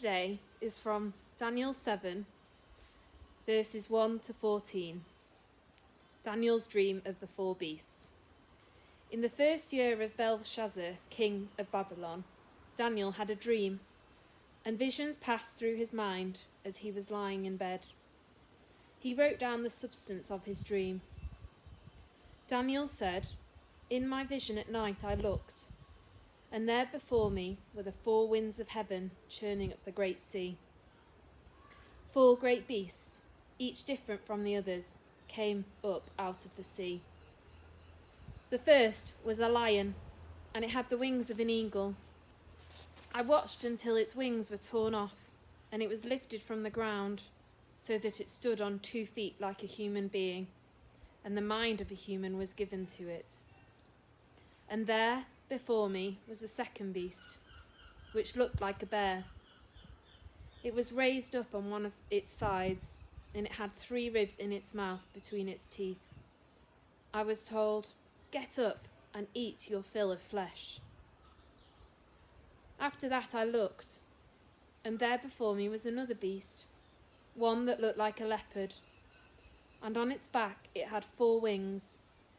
today is from Daniel 7, verses 1 to 14. Daniel's dream of the four beasts. In the first year of Belshazzar, king of Babylon, Daniel had a dream, and visions passed through his mind as he was lying in bed. He wrote down the substance of his dream. Daniel said, "In my vision at night I looked, and there before me were the four winds of heaven churning up the great sea. Four great beasts, each different from the others, came up out of the sea. The first was a lion, and it had the wings of an eagle. I watched until its wings were torn off, and it was lifted from the ground, so that it stood on 2 feet like a human being, and the mind of a human was given to it. And there, before me, was a second beast, which looked like a bear. It was raised up on one of its sides, and it had 3 ribs in its mouth between its teeth. I was told, 'Get up and eat your fill of flesh.' After that I looked, and there before me was another beast, one that looked like a leopard, and on its back it had 4 wings,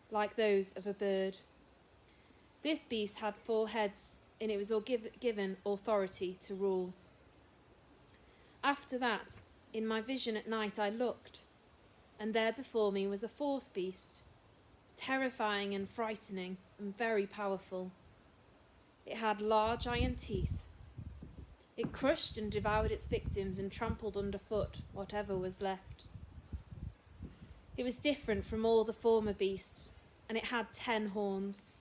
like those of a bird. This beast had 4 heads, and it was given authority to rule. After that, in my vision at night I looked, and there before me was a 4th beast, terrifying and frightening and very powerful. It had large iron teeth. It crushed and devoured its victims and trampled underfoot whatever was left. It was different from all the former beasts, and it had 10 horns.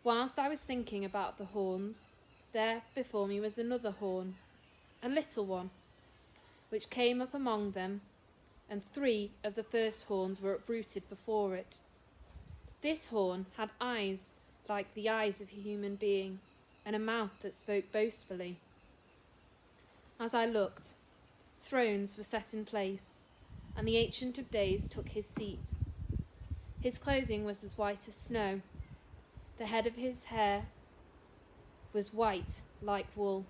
Whilst I was thinking about the horns, there before me was another horn, a little one, which came up among them, and 3 of the first horns were uprooted before it. This horn had eyes like the eyes of a human being, and a mouth that spoke boastfully. As I looked, thrones were set in place, and the Ancient of Days took his seat. His clothing was as white as snow. The head of his hair was white like wool.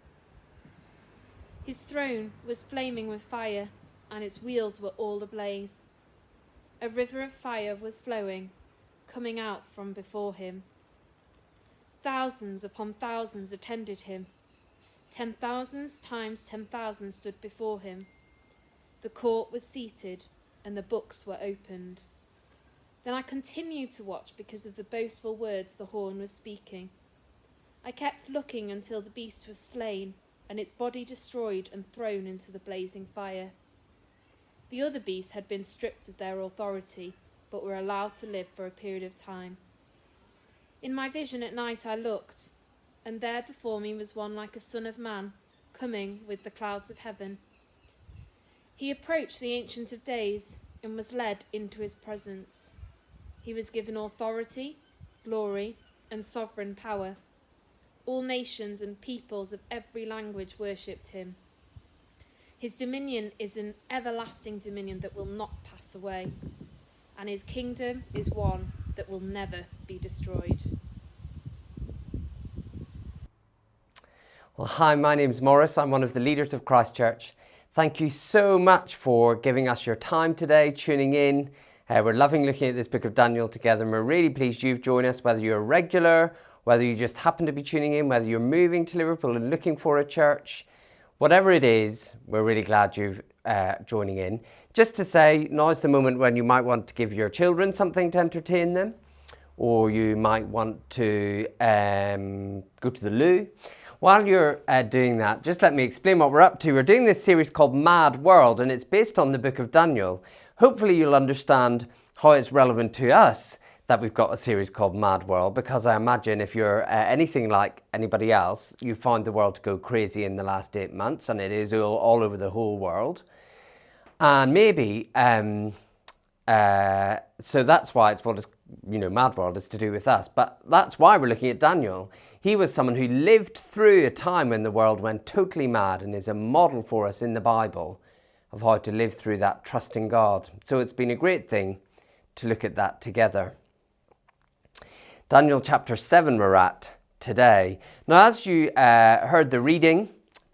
His throne was flaming with fire, and its wheels were all ablaze. A river of fire was flowing, coming out from before him. Thousands upon thousands attended him. 10,000 times 10,000 stood before him. The court was seated, and the books were opened. Then I continued to watch because of the boastful words the horn was speaking. I kept looking until the beast was slain, and its body destroyed and thrown into the blazing fire. The other beasts had been stripped of their authority, but were allowed to live for a period of time. In my vision at night I looked, and there before me was one like a son of man, coming with the clouds of heaven. He approached the Ancient of Days and was led into his presence. He was given authority, glory, and sovereign power. All nations and peoples of every language worshipped him. His dominion is an everlasting dominion that will not pass away, and his kingdom is one that will never be destroyed." Well, hi, my name's Maurice. I'm one of the leaders of Christ Church. Thank you so much for giving us your time today, tuning in. We're loving looking at this book of Daniel together, and we're really pleased you've joined us, whether you're a regular, whether you just happen to be tuning in, whether you're moving to Liverpool and looking for a church. Whatever it is, we're really glad you've joining in. Just to say, now's the moment when you might want to give your children something to entertain them, or you might want to go to the loo. While you're doing that, just let me explain what we're up to. We're doing this series called Mad World, and it's based on the book of Daniel. Hopefully you'll understand how it's relevant to us that we've got a series called Mad World, because I imagine if you're anything like anybody else, you found the world to go crazy in the last 8 months, and it is all over the whole world. And maybe, so that's why it's what is, Mad World is to do with us. But that's why we're looking at Daniel. He was someone who lived through a time when the world went totally mad, and is a model for us in the Bible of how to live through that, trusting God. So it's been a great thing to look at that together. Daniel chapter 7 we're at today. Now, as you heard the reading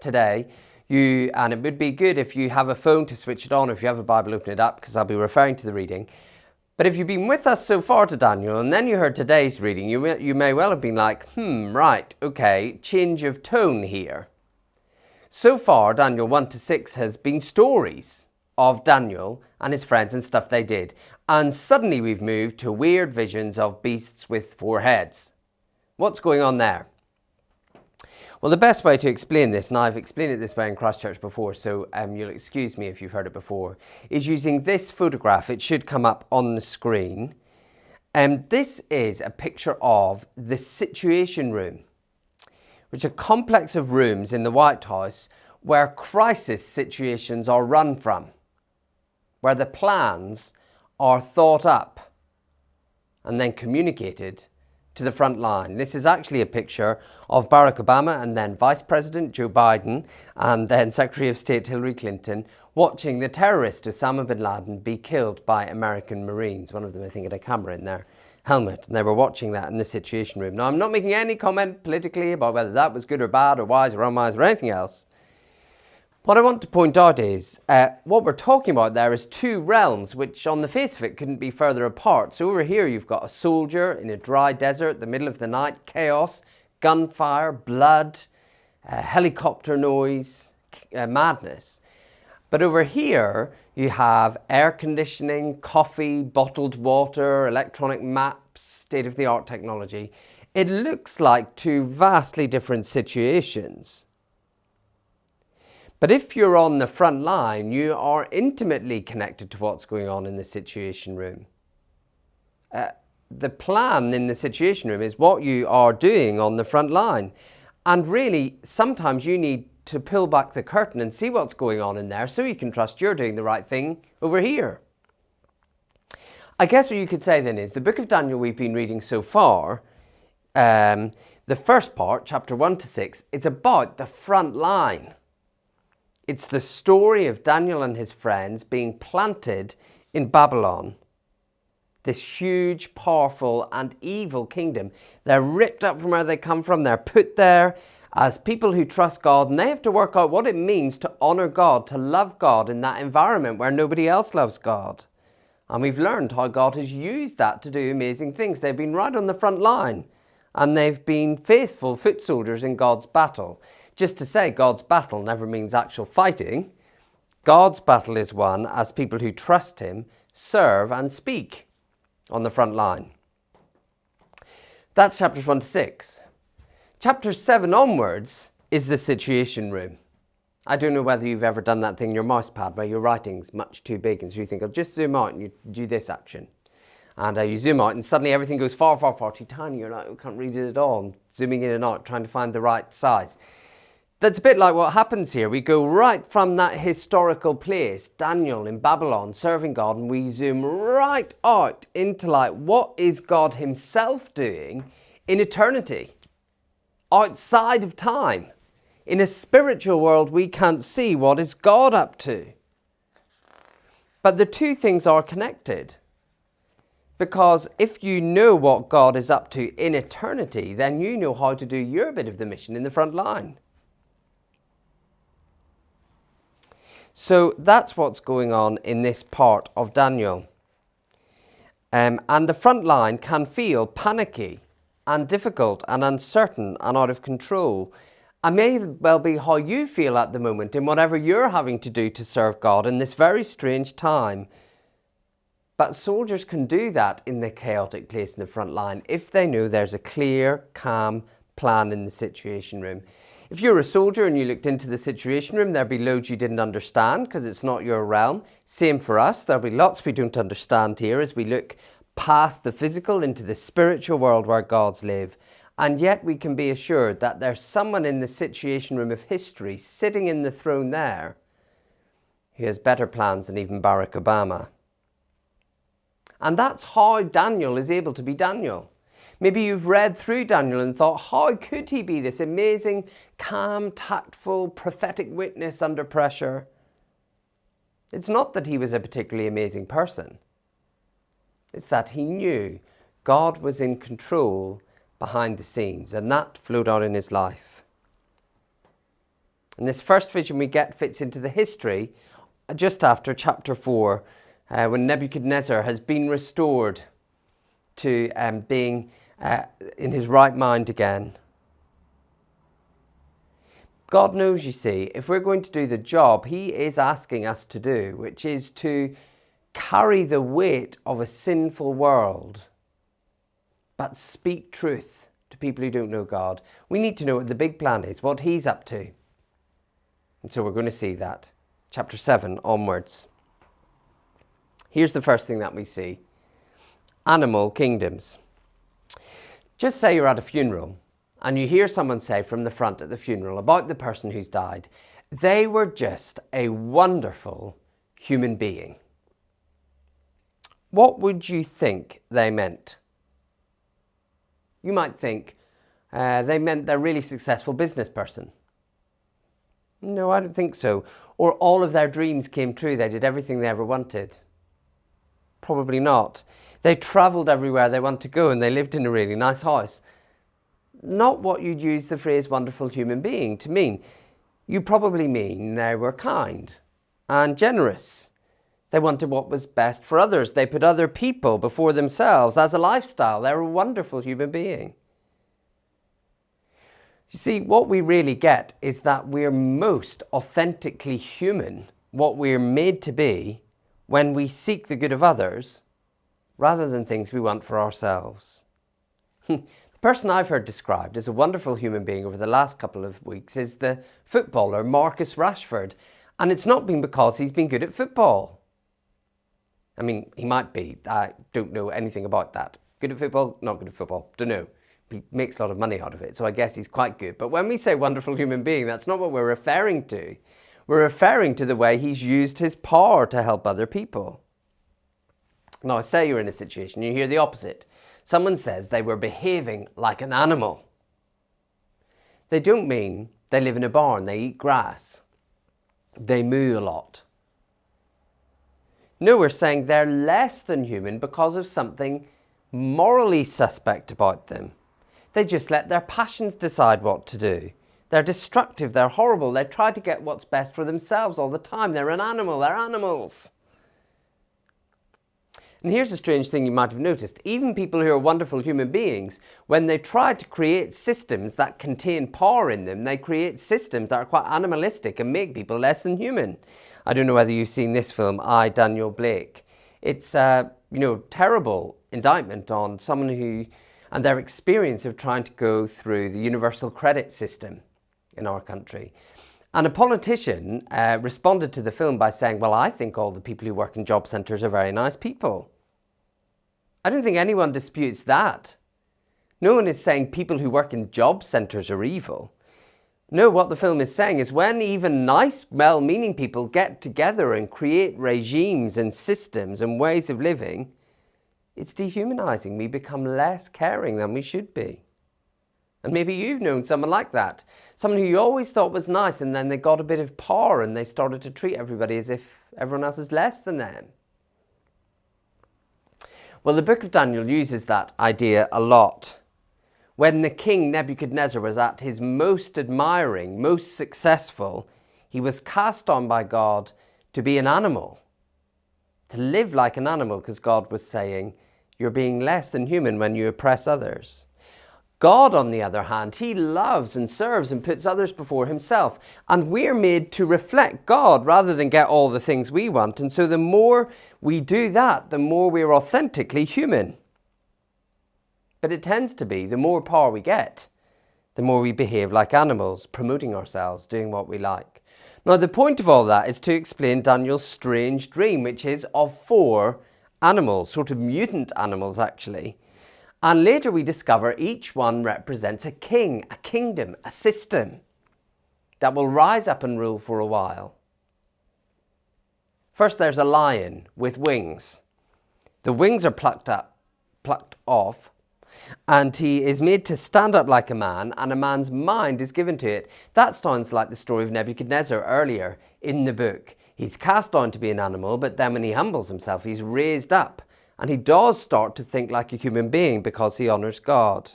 today, and it would be good if you have a phone to switch it on, or if you have a Bible, open it up, because I'll be referring to the reading. But if you've been with us so far to Daniel, and then you heard today's reading, you may well have been like, right, okay, change of tone here. So far, Daniel 1 to 6 has been stories of Daniel and his friends and stuff they did. And suddenly we've moved to weird visions of beasts with 4 heads. What's going on there? Well, the best way to explain this, and I've explained it this way in Christ Church before, so you'll excuse me if you've heard it before, is using this photograph. It should come up on the screen. This is a picture of the Situation Room, which is a complex of rooms in the White House where crisis situations are run from, where the plans are thought up and then communicated to the front line. This is actually a picture of Barack Obama and then Vice President Joe Biden and then Secretary of State Hillary Clinton watching the terrorist Osama bin Laden be killed by American Marines. One of them, I think, had a camera in their helmet, and they were watching that in the Situation Room. Now, I'm not making any comment politically about whether that was good or bad or wise or unwise or anything else. What I want to point out is what we're talking about there is 2 realms which on the face of it couldn't be further apart. So over here you've got a soldier in a dry desert, the middle of the night, chaos, gunfire, blood, helicopter noise, madness. But over here you have air conditioning, coffee, bottled water, electronic maps, state-of-the-art technology. It looks like 2 vastly different situations. But if you're on the front line, you are intimately connected to what's going on in the Situation Room. The plan in the Situation Room is what you are doing on the front line. And really, sometimes you need to pull back the curtain and see what's going on in there so you can trust you're doing the right thing over here. I guess what you could say then is the book of Daniel we've been reading so far, the first part, chapter 1 to 6, it's about the front line. It's the story of Daniel and his friends being planted in Babylon, this huge, powerful and evil kingdom. They're ripped up from where they come from. They're put there as people who trust God, and they have to work out what it means to honour God, to love God in that environment where nobody else loves God. And we've learned how God has used that to do amazing things. They've been right on the front line, and they've been faithful foot soldiers in God's battle. Just to say God's battle never means actual fighting. God's battle is won as people who trust him serve and speak on the front line. That's chapters 1 to 6. Chapters 7 onwards is the Situation Room. I don't know whether you've ever done that thing in your mouse pad where your writing's much too big and so you think, I'll just zoom out and you do this action. And you zoom out and suddenly everything goes far, far, far too tiny. You're like, I can't read it at all. I'm zooming in and out, trying to find the right size. That's a bit like what happens here. We go right from that historical place, Daniel in Babylon, serving God, and we zoom right out into like, what is God himself doing in eternity, outside of time? In a spiritual world, we can't see what is God up to. But the 2 things are connected. Because if you know what God is up to in eternity, then you know how to do your bit of the mission in the front line. So that's what's going on in this part of Daniel. And the front line can feel panicky and difficult and uncertain and out of control. And may well be how you feel at the moment in whatever you're having to do to serve God in this very strange time. But soldiers can do that in the chaotic place in the front line if they know there's a clear, calm plan in the Situation Room. If you're a soldier and you looked into the Situation Room, there'd be loads you didn't understand because it's not your realm. Same for us. There'll be lots we don't understand here as we look past the physical into the spiritual world where gods live. And yet we can be assured that there's someone in the Situation Room of history sitting in the throne there who has better plans than even Barack Obama. And that's how Daniel is able to be Daniel. Maybe you've read through Daniel and thought, how could he be this amazing, calm, tactful, prophetic witness under pressure? It's not that he was a particularly amazing person. It's that he knew God was in control behind the scenes, and that flowed out in his life. And this first vision we get fits into the history just after chapter 4, when Nebuchadnezzar has been restored to being in his right mind again. God knows, you see, if we're going to do the job he is asking us to do, which is to carry the weight of a sinful world, but speak truth to people who don't know God, we need to know what the big plan is, what he's up to. And so we're going to see that. Chapter 7 onwards. Here's the first thing that we see. Animal kingdoms. Just say you're at a funeral and you hear someone say from the front at the funeral about the person who's died, they were just a wonderful human being. What would you think they meant? You might think they meant they're a really successful business person. No, I don't think so. Or all of their dreams came true. They did everything they ever wanted. Probably not. They travelled everywhere they want to go and they lived in a really nice house. Not what you'd use the phrase wonderful human being to mean. You probably mean they were kind and generous. They wanted what was best for others. They put other people before themselves as a lifestyle. They're a wonderful human being. You see, what we really get is that we're most authentically human, what we're made to be, when we seek the good of others rather than things we want for ourselves. The person I've heard described as a wonderful human being over the last couple of weeks is the footballer Marcus Rashford. And it's not been because he's been good at football. I mean, he might be. I don't know anything about that. Good at football, not good at football. Don't know. He makes a lot of money out of it, so I guess he's quite good. But when we say wonderful human being, that's not what we're referring to. We're referring to the way he's used his power to help other people. Now, say you're in a situation, you hear the opposite. Someone says they were behaving like an animal. They don't mean they live in a barn, they eat grass, they moo a lot. No, we're saying they're less than human because of something morally suspect about them. They just let their passions decide what to do. They're destructive, they're horrible, they try to get what's best for themselves all the time. They're an animal, they're animals. And here's a strange thing you might have noticed. Even people who are wonderful human beings, when they try to create systems that contain power in them, they create systems that are quite animalistic and make people less than human. I don't know whether you've seen this film, 𝗍𝗏. It's a terrible indictment on someone who, and their experience of trying to go through the universal credit system in our country. And a politician responded to the film by saying, well, I think all the people who work in job centres are very nice people. I don't think anyone disputes that. No one is saying people who work in job centres are evil. No, what the film is saying is when even nice, well-meaning people get together and create regimes and systems and ways of living, it's dehumanising. We become less caring than we should be. And maybe you've known someone like that. Someone who you always thought was nice and then they got a bit of power and they started to treat everybody as if everyone else is less than them. Well, the book of Daniel uses that idea a lot. When the king Nebuchadnezzar was at his most admiring, most successful, he was cast on by God to be an animal, to live like an animal, because God was saying, you're being less than human when you oppress others. God, on the other hand, he loves and serves and puts others before himself. And we're made to reflect God rather than get all the things we want. And so the more we do that, the more we're authentically human. But it tends to be the more power we get, the more we behave like animals, promoting ourselves, doing what we like. Now, the point of all that is to explain Daniel's strange dream, which is of 4 animals, sort of mutant animals actually. And later we discover each one represents a king, a kingdom, a system that will rise up and rule for a while. First, there's a lion with wings. The wings are plucked off, and he is made to stand up like a man, and a man's mind is given to it. That sounds like the story of Nebuchadnezzar earlier in the book. He's cast down to be an animal, but then when he humbles himself, he's raised up. And he does start to think like a human being because he honours God.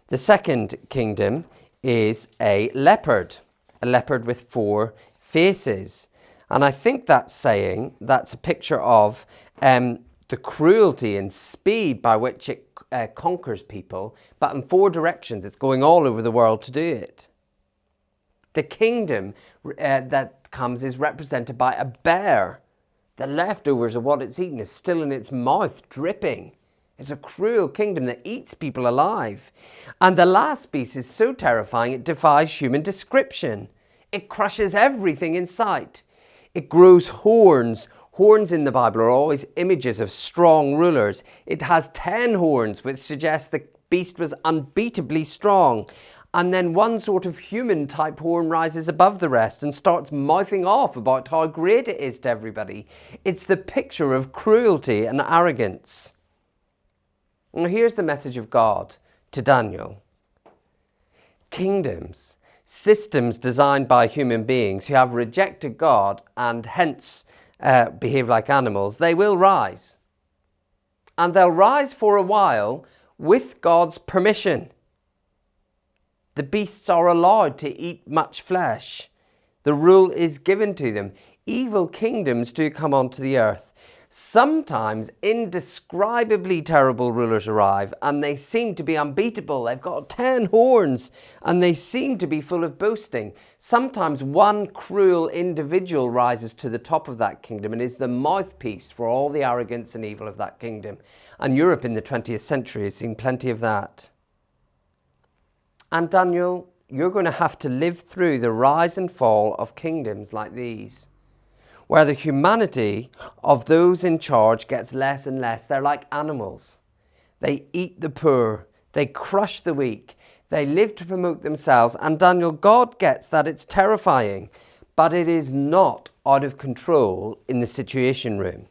The second kingdom is a leopard with 4 faces. And I think that's a picture of the cruelty and speed by which it conquers people, but in 4 directions. It's going all over the world to do it. The kingdom that comes is represented by a bear. The leftovers of what it's eaten is still in its mouth, dripping. It's a cruel kingdom that eats people alive. And the last beast is so terrifying it defies human description. It crushes everything in sight. It grows horns. Horns in the Bible are always images of strong rulers. It has 10 horns, which suggests the beast was unbeatably strong. And then one sort of human type horn rises above the rest and starts mouthing off about how great it is to everybody. It's the picture of cruelty and arrogance. Now here's the message of God to Daniel. Kingdoms, systems designed by human beings who have rejected God and hence behave like animals, they will rise. And they'll rise for a while with God's permission. The beasts are allowed to eat much flesh. The rule is given to them. Evil kingdoms do come onto the earth. Sometimes indescribably terrible rulers arrive and they seem to be unbeatable. They've got 10 horns and they seem to be full of boasting. Sometimes one cruel individual rises to the top of that kingdom and is the mouthpiece for all the arrogance and evil of that kingdom. And Europe in the 20th century has seen plenty of that. And Daniel, you're going to have to live through the rise and fall of kingdoms like these, where the humanity of those in charge gets less and less. They're like animals. They eat the poor. They crush the weak. They live to promote themselves. And Daniel, God gets that it's terrifying, but it is not out of control in the Situation Room.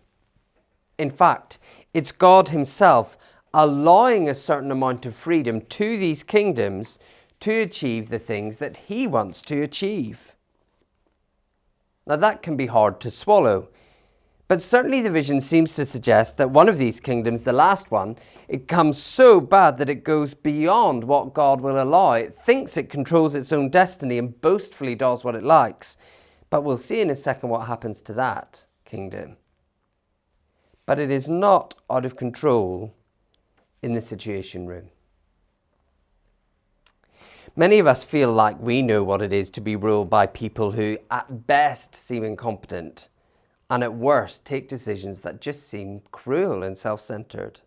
In fact, it's God himself allowing a certain amount of freedom to these kingdoms to achieve the things that he wants to achieve. Now that can be hard to swallow, but certainly the vision seems to suggest that one of these kingdoms, the last one, it comes so bad that it goes beyond what God will allow. It thinks it controls its own destiny and boastfully does what it likes. But we'll see in a second what happens to that kingdom. But it is not out of control in the Situation Room. Many of us feel like we know what it is to be ruled by people who at best seem incompetent and at worst take decisions that just seem cruel and self-centered.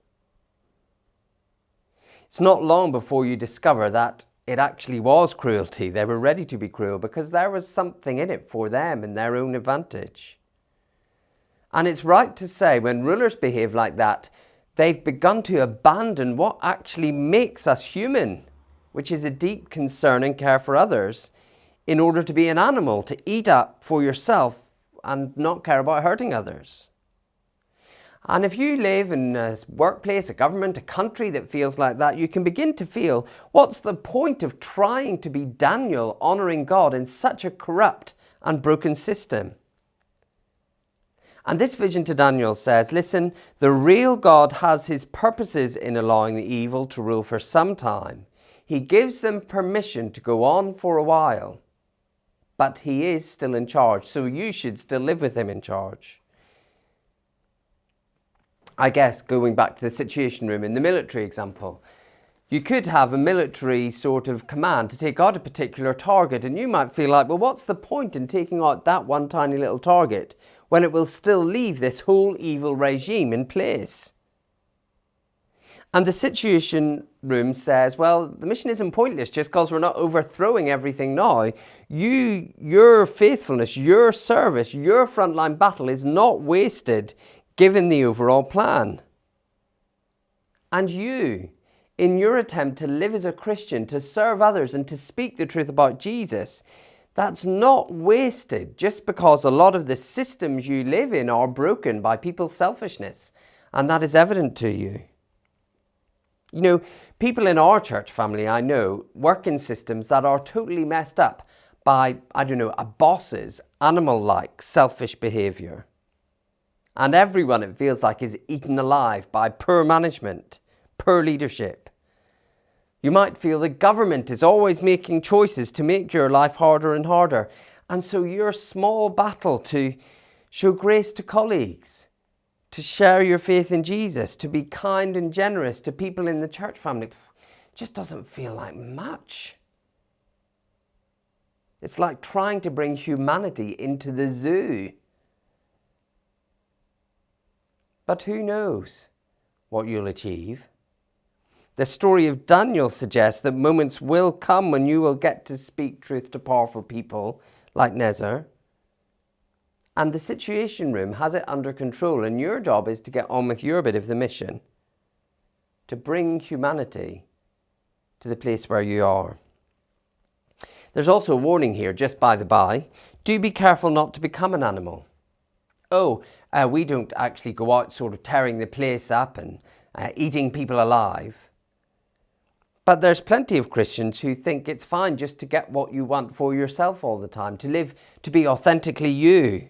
It's not long before you discover that it actually was cruelty. They were ready to be cruel because there was something in it for them and their own advantage. And it's right to say when rulers behave like that, they've begun to abandon what actually makes us human, which is a deep concern and care for others, in order to be an animal, to eat up for yourself and not care about hurting others. And if you live in a workplace, a government, a country that feels like that, you can begin to feel, what's the point of trying to be Daniel, honouring God in such a corrupt and broken system? And this vision to Daniel says, listen, the real God has his purposes in allowing the evil to rule for some time. He gives them permission to go on for a while, but he is still in charge, so you should still live with him in charge. I guess going back to the Situation Room in the military example, you could have a military sort of command to take out a particular target, and you might feel like, well, what's the point in taking out that one tiny little target when it will still leave this whole evil regime in place? And the Situation Room says, well, the mission isn't pointless just because we're not overthrowing everything now. Your faithfulness, your service, your frontline battle is not wasted given the overall plan. And you, in your attempt to live as a Christian, to serve others and to speak the truth about Jesus, that's not wasted just because a lot of the systems you live in are broken by people's selfishness, and that is evident to you. You know, people in our church family, I know, work in systems that are totally messed up by, I don't know, a boss's animal-like selfish behaviour. And everyone, it feels like, is eaten alive by poor management, poor leadership. You might feel the government is always making choices to make your life harder and harder. And so your small battle to show grace to colleagues, to share your faith in Jesus, to be kind and generous to people in the church family, just doesn't feel like much. It's like trying to bring humanity into the zoo. But who knows what you'll achieve? The story of Daniel suggests that moments will come when you will get to speak truth to powerful people like 𝗍𝗫. And the Situation Room has it under control, and your job is to get on with your bit of the mission, to bring humanity to the place where you are. There's also a warning here, just by the by. Do be careful not to become an animal. We don't actually go out sort of tearing the place up and eating people alive. But there's plenty of Christians who think it's fine just to get what you want for yourself all the time, to live, to be authentically you.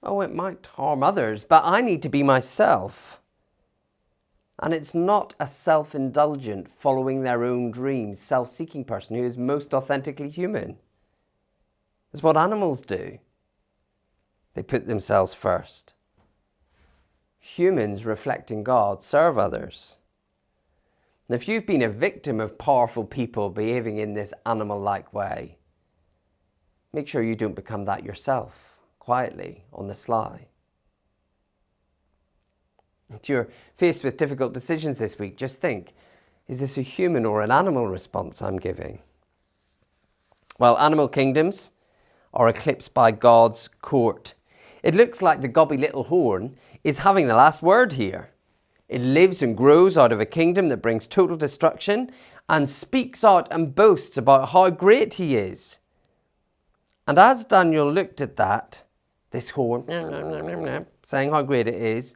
Oh, it might harm others, but I need to be myself. And it's not a self-indulgent, following their own dreams, self-seeking person who is most authentically human. It's what animals do. They put themselves first. Humans reflecting God serve others. And if you've been a victim of powerful people behaving in this animal-like way, make sure you don't become that yourself, quietly, on the sly. If you're faced with difficult decisions this week, just think, is this a human or an animal response I'm giving? Well, animal kingdoms are eclipsed by God's court. It looks like the gobby little horn is having the last word here. It lives and grows out of a kingdom that brings total destruction and speaks out and boasts about how great he is. And as Daniel looked at that, this horn, saying how great it is,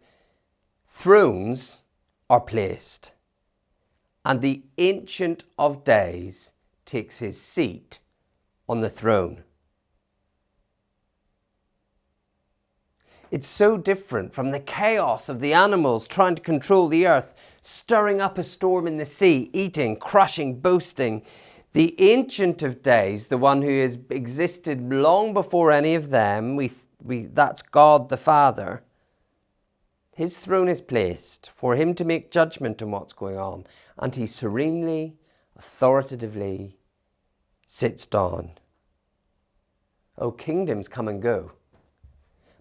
thrones are placed. And the Ancient of Days takes his seat on the throne. It's so different from the chaos of the animals trying to control the earth, stirring up a storm in the sea, eating, crushing, boasting. The Ancient of Days, the one who has existed long before any of them, that's God the Father. His throne is placed for him to make judgment on what's going on, and he serenely, authoritatively sits down. Oh, kingdoms come and go.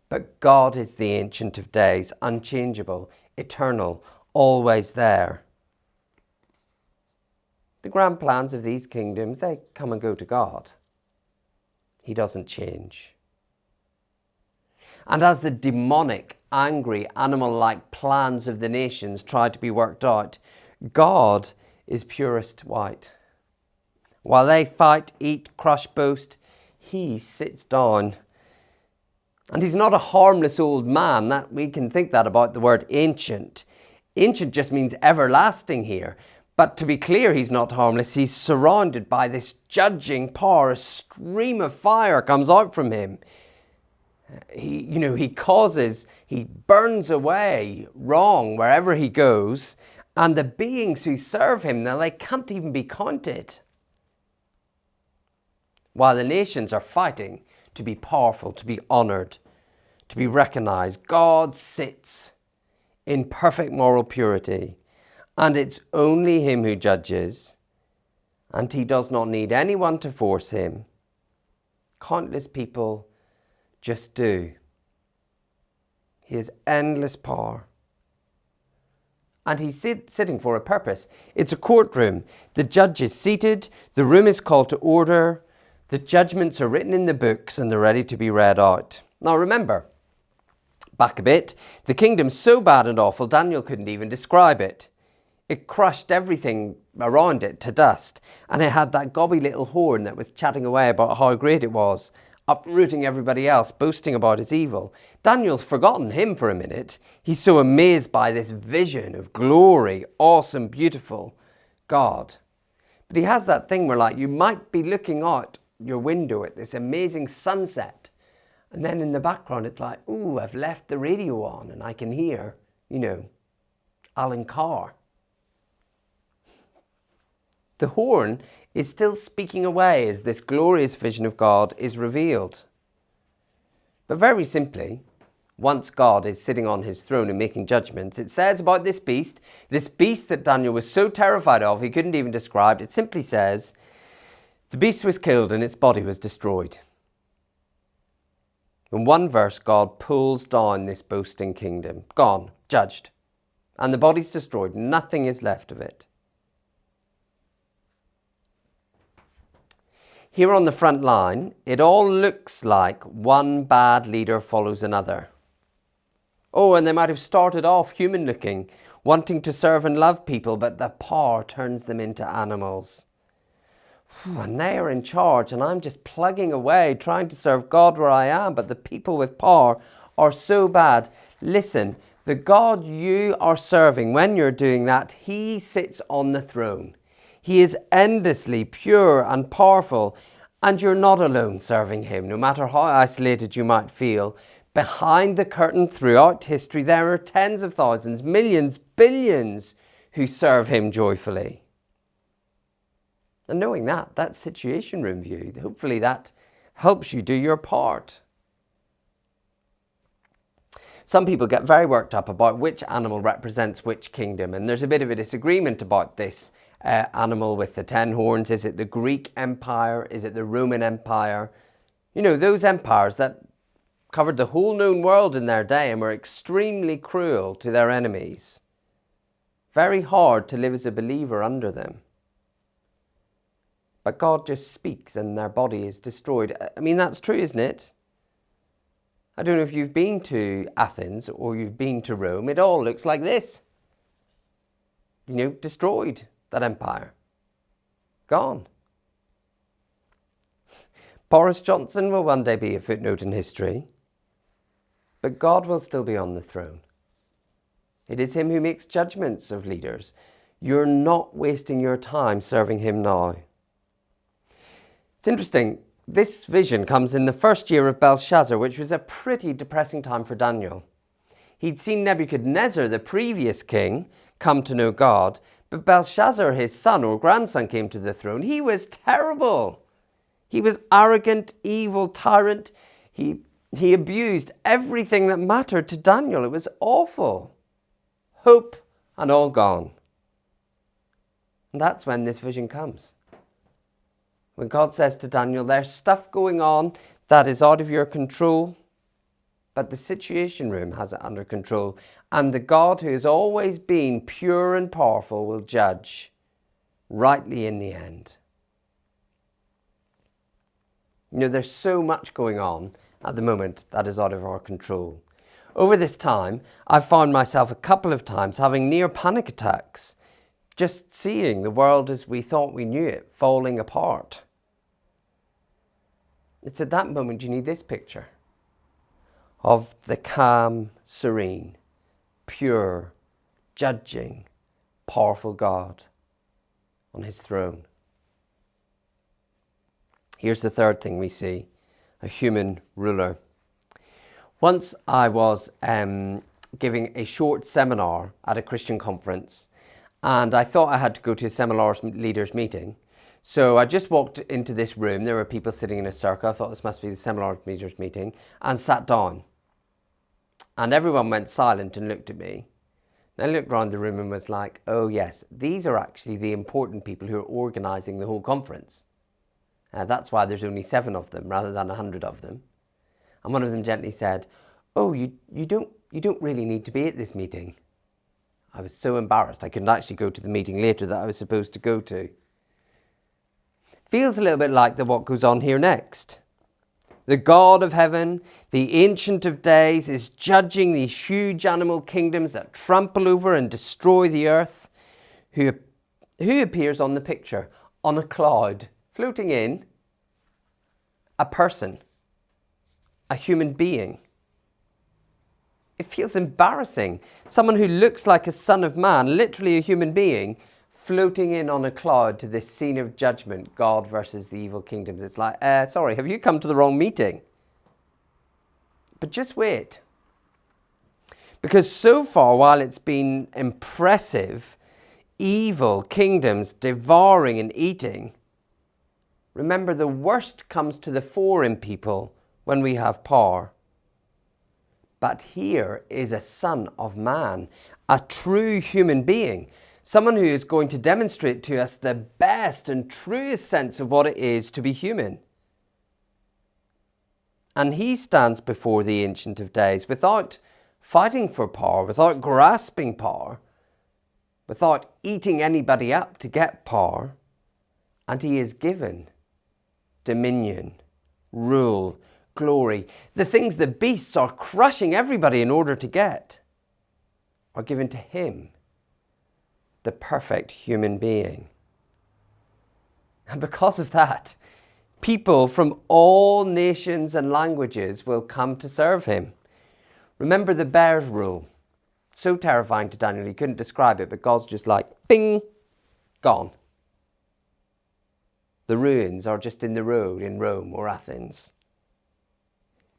But God is the Ancient of Days, unchangeable, eternal, always there. The grand plans of these kingdoms, they come and go to God. He doesn't change. And as the demonic, angry, animal-like plans of the nations try to be worked out, God is purest white. While they fight, eat, crush, boast, he sits down. And he's not a harmless old man. That we can think that about the word ancient. Ancient just means everlasting here. But to be clear, he's not harmless. He's surrounded by this judging power. A stream of fire comes out from him. He burns away wrong wherever he goes. And the beings who serve him, now they can't even be counted. While the nations are fighting to be powerful, to be honoured, to be recognised, God sits in perfect moral purity, and it's only him who judges, and he does not need anyone to force him. Countless people just do. He has endless power. And he's sitting for a purpose. It's a courtroom. The judge is seated, the room is called to order, the judgments are written in the books and they're ready to be read out. Now remember, back a bit, the kingdom's so bad and awful, Daniel couldn't even describe it. It crushed everything around it to dust, and it had that gobby little horn that was chatting away about how great it was, uprooting everybody else, boasting about its evil. Daniel's forgotten him for a minute. He's so amazed by this vision of glory, awesome, beautiful God. But he has that thing where you might be looking out your window at this amazing sunset, and then in the background it's like, ooh, I've left the radio on and I can hear, Alan Carr. The horn is still speaking away as this glorious vision of God is revealed. But very simply, once God is sitting on his throne and making judgments, it says about this beast that Daniel was so terrified of, he couldn't even describe. It simply says, the beast was killed and its body was destroyed. In one verse, God pulls down this boasting kingdom. Gone, judged. And the body's destroyed. Nothing is left of it. Here on the front line, it all looks like one bad leader follows another. Oh, and they might have started off human looking, wanting to serve and love people, but the power turns them into animals. And they are in charge, and I'm just plugging away, trying to serve God where I am, but the people with power are so bad. Listen, the God you are serving, when you're doing that, he sits on the throne. He is endlessly pure and powerful, and you're not alone serving him, no matter how isolated you might feel. Behind the curtain throughout history, there are tens of thousands, millions, billions who serve him joyfully. And knowing that situation room view, hopefully that helps you do your part. Some people get very worked up about which animal represents which kingdom, and there's a bit of a disagreement about this animal with the 10 horns. Is it the Greek Empire? Is it the Roman Empire? You know, those empires that covered the whole known world in their day and were extremely cruel to their enemies. Very hard to live as a believer under them. But God just speaks and their body is destroyed. I mean, that's true, isn't it? I don't know if you've been to Athens or you've been to Rome. It all looks like this. You know, destroyed, that empire. Gone. Boris Johnson will one day be a footnote in history. But God will still be on the throne. It is him who makes judgments of leaders. You're not wasting your time serving him now. It's interesting, this vision comes in the first year of Belshazzar, which was a pretty depressing time for Daniel. He'd seen Nebuchadnezzar, the previous king, come to know God, but Belshazzar, his son or grandson, came to the throne. He was terrible. He was arrogant, evil tyrant. He abused everything that mattered to Daniel. It was awful. Hope and all gone. And that's when this vision comes. When God says to Daniel, there's stuff going on that is out of your control, but the situation room has it under control. And the God who has always been pure and powerful will judge rightly in the end. You know, there's so much going on at the moment that is out of our control. Over this time, I've found myself a couple of times having near panic attacks, just seeing the world as we thought we knew it falling apart. It's at that moment you need this picture of the calm, serene, pure, judging, powerful God on his throne. Here's the third thing we see, a human ruler. Once I was giving a short seminar at a Christian conference, and I thought I had to go to a seminar leaders meeting. So I just walked into this room. There were people sitting in a circle. I thought this must be the seminar leaders meeting, and sat down. And everyone went silent and looked at me. And I looked around the room and was like, oh yes, these are actually the important people who are organising the whole conference. That's why there's only 7 of them rather than 100 of them. And one of them gently said, oh, you don't really need to be at this meeting. I was so embarrassed I couldn't actually go to the meeting later that I was supposed to go to. Feels a little bit like what goes on here next. The God of heaven, the Ancient of Days, is judging these huge animal kingdoms that trample over and destroy the earth. Who appears on the picture? On a cloud, floating in, a person, a human being. It feels embarrassing. Someone who looks like a son of man, literally a human being, floating in on a cloud to this scene of judgment, God versus the evil kingdoms. It's like, sorry, have you come to the wrong meeting? But just wait. Because so far, while it's been impressive, evil kingdoms devouring and eating, remember the worst comes to the fore in people when we have power. But here is a Son of Man, a true human being, someone who is going to demonstrate to us the best and truest sense of what it is to be human. And he stands before the Ancient of Days without fighting for power, without grasping power, without eating anybody up to get power. And he is given dominion, rule, glory. The things the beasts are crushing everybody in order to get are given to him, the perfect human being. And because of that, people from all nations and languages will come to serve him. Remember the bear's rule. So terrifying to Daniel, he couldn't describe it, but God's just like, bing, gone. The ruins are just in the road in Rome or Athens.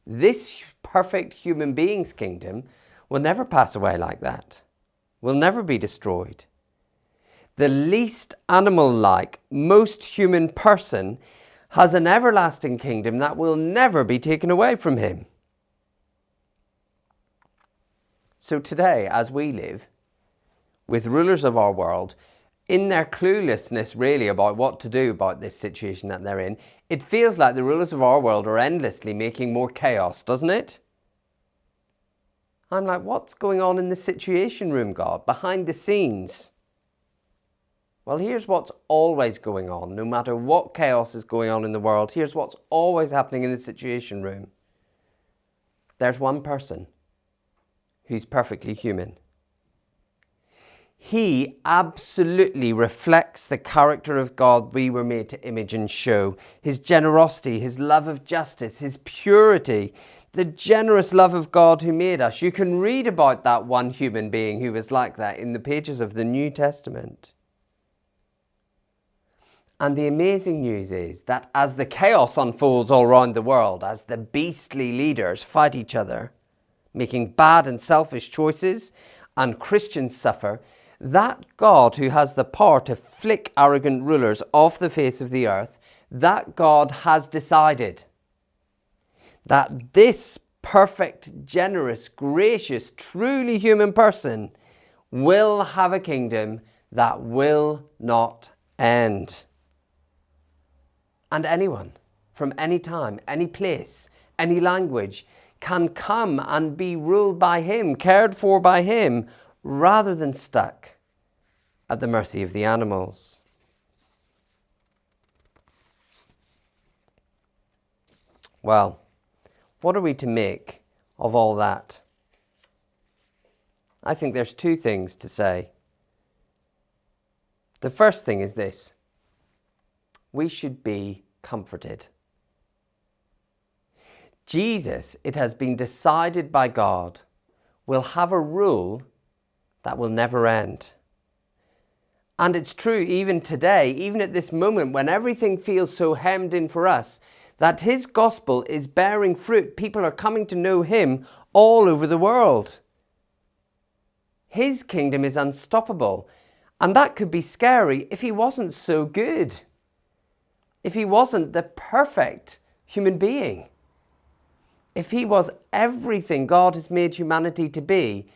This perfect human being's kingdom will never pass away like that, will never be destroyed. The least animal-like, most human person has an everlasting kingdom that will never be taken away from him. So today, as we live with rulers of our world, in their cluelessness really about what to do about this situation that they're in, it feels like the rulers of our world are endlessly making more chaos, doesn't it? I'm like, what's going on in the Situation Room, God, behind the scenes? Well, here's what's always going on. No matter what chaos is going on in the world, here's what's always happening in the Situation Room. There's one person who's perfectly human. He absolutely reflects the character of God we were made to image and show. His generosity, his love of justice, his purity, the generous love of God who made us. You can read about that one human being who was like that in the pages of the New Testament. And the amazing news is that as the chaos unfolds all around the world, as the beastly leaders fight each other, making bad and selfish choices, and Christians suffer, that God who has the power to flick arrogant rulers off the face of the earth, that God has decided that this perfect, generous, gracious, truly human person will have a kingdom that will not end. And anyone from any time, any place, any language can come and be ruled by him, cared for by him, rather than stuck at the mercy of the animals. Well, what are we to make of all that? I think there's two things to say. The first thing is this: we should be comforted. Jesus, it has been decided by God, will have a rule that will never end. And it's true even today, even at this moment when everything feels so hemmed in for us, that his gospel is bearing fruit. People are coming to know him all over the world. His kingdom is unstoppable. And that could be scary if he wasn't so good. If he wasn't the perfect human being. If he was everything God has made humanity to be,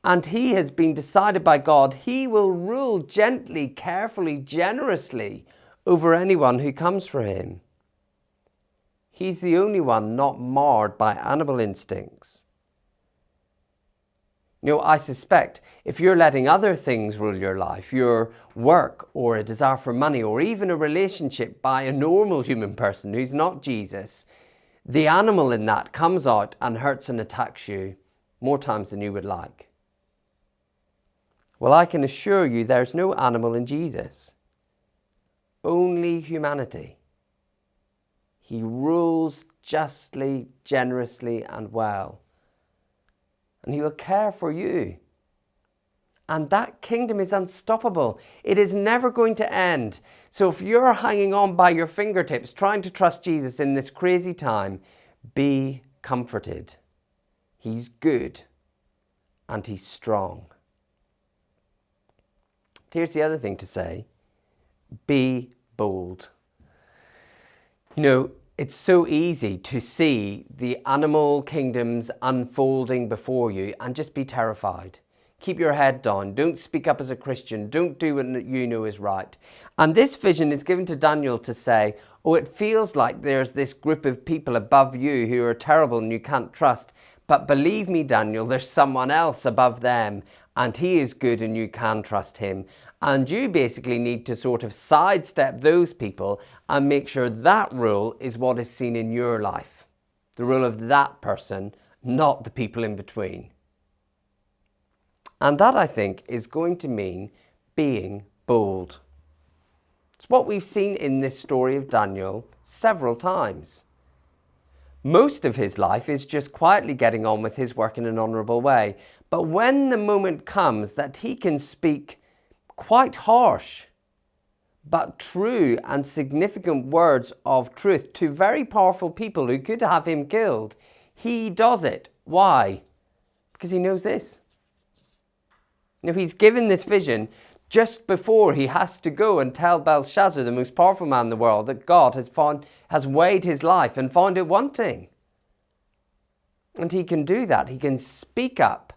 and he has been decided by God, he will rule gently, carefully, generously over anyone who comes for him. He's the only one not marred by animal instincts. You know, I suspect if you're letting other things rule your life, your work or a desire for money or even a relationship by a normal human person who's not Jesus, the animal in that comes out and hurts and attacks you more times than you would like. Well, I can assure you there's no animal in Jesus. Only humanity. He rules justly, generously, and well. And he will care for you. And that kingdom is unstoppable. It is never going to end. So if you're hanging on by your fingertips, trying to trust Jesus in this crazy time, be comforted. He's good and he's strong. Here's the other thing to say. Be bold. You know, it's so easy to see the animal kingdoms unfolding before you and just be terrified. Keep your head down. Don't speak up as a Christian. Don't do what you know is right. And this vision is given to Daniel to say, oh, it feels like there's this group of people above you who are terrible and you can't trust. But believe me, Daniel, there's someone else above them and he is good and you can trust him. And you basically need to sort of sidestep those people and make sure that rule is what is seen in your life. The rule of that person, not the people in between. And that, I think, is going to mean being bold. It's what we've seen in this story of Daniel several times. Most of his life is just quietly getting on with his work in an honourable way. But when the moment comes that he can speak quite harsh, but true and significant words of truth to very powerful people who could have him killed, he does it. Why? Because he knows this. You know, he's given this vision just before he has to go and tell Belshazzar, the most powerful man in the world, that God has weighed his life and found it wanting. And he can do that. He can speak up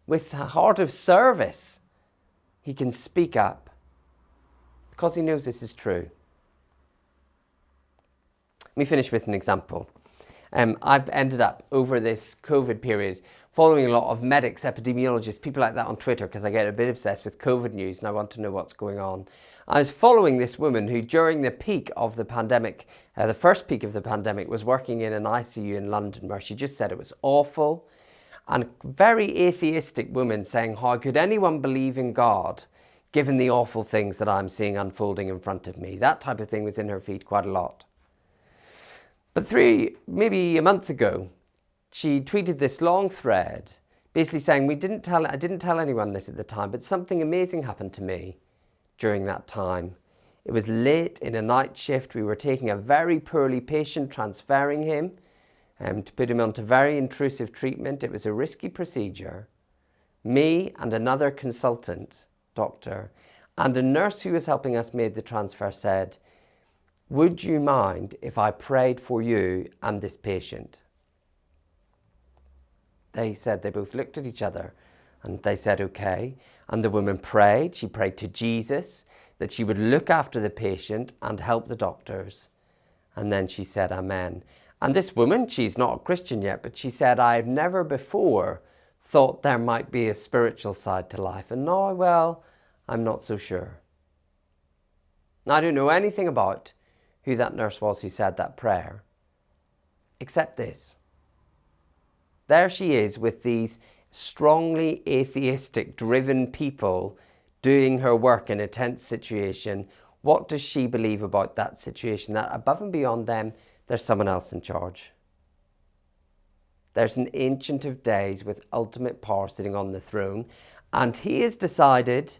with a heart of service. He can speak up because he knows this is true. Let me finish with an example. I've ended up over this COVID period following a lot of medics, epidemiologists, people like that on Twitter because I get a bit obsessed with COVID news and I want to know what's going on. I was following this woman who during the peak of the pandemic, the first peak of the pandemic, was working in an ICU in London where she just said it was awful. And very atheistic woman saying, how could anyone believe in God given the awful things that I'm seeing unfolding in front of me? That type of thing was in her feed quite a lot. But maybe a month ago, she tweeted this long thread basically saying, I didn't tell anyone this at the time, but something amazing happened to me during that time. It was late in a night shift. We were taking a very poorly patient, transferring him to put him onto very intrusive treatment. It was a risky procedure. Me and another consultant doctor and a nurse who was helping us made the transfer said, would you mind if I prayed for you and this patient? They said, they both looked at each other and they said, okay. And the woman prayed. She prayed to Jesus that she would look after the patient and help the doctors. And then she said, amen. And this woman, she's not a Christian yet, but she said, I've never before thought there might be a spiritual side to life. And now, well, I'm not so sure. I don't know anything about who that nurse was who said that prayer, except this. There she is with these strongly atheistic, driven people doing her work in a tense situation. What does she believe about that situation? That above and beyond them, there's someone else in charge. There's an Ancient of Days with ultimate power sitting on the throne, and he has decided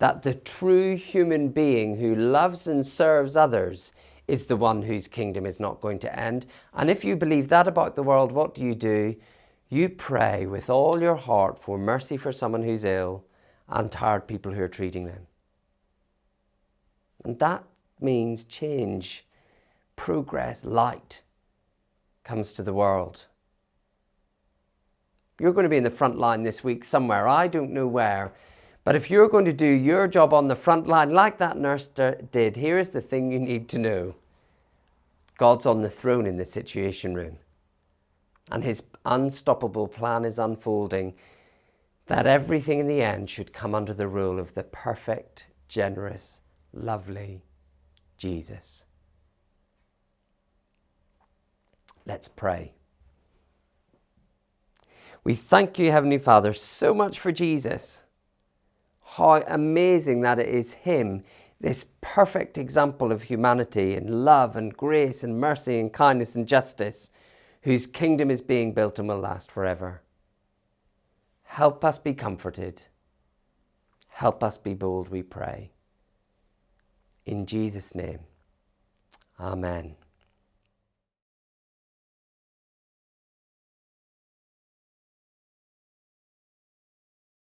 that the true human being who loves and serves others is the one whose kingdom is not going to end. And if you believe that about the world, what do? You pray with all your heart for mercy for someone who's ill and tired people who are treating them. And that means change, progress, light comes to the world. You're going to be in the front line this week somewhere. I don't know where. But if you're going to do your job on the front line like that nurse did, here is the thing you need to know. God's on the throne in the Situation Room. And his unstoppable plan is unfolding, that everything in the end should come under the rule of the perfect, generous, lovely Jesus. Let's pray. We thank you, Heavenly Father, so much for Jesus. How amazing that it is him, this perfect example of humanity and love and grace and mercy and kindness and justice, whose kingdom is being built and will last forever. Help us be comforted. Help us be bold, we pray. In Jesus' name, amen.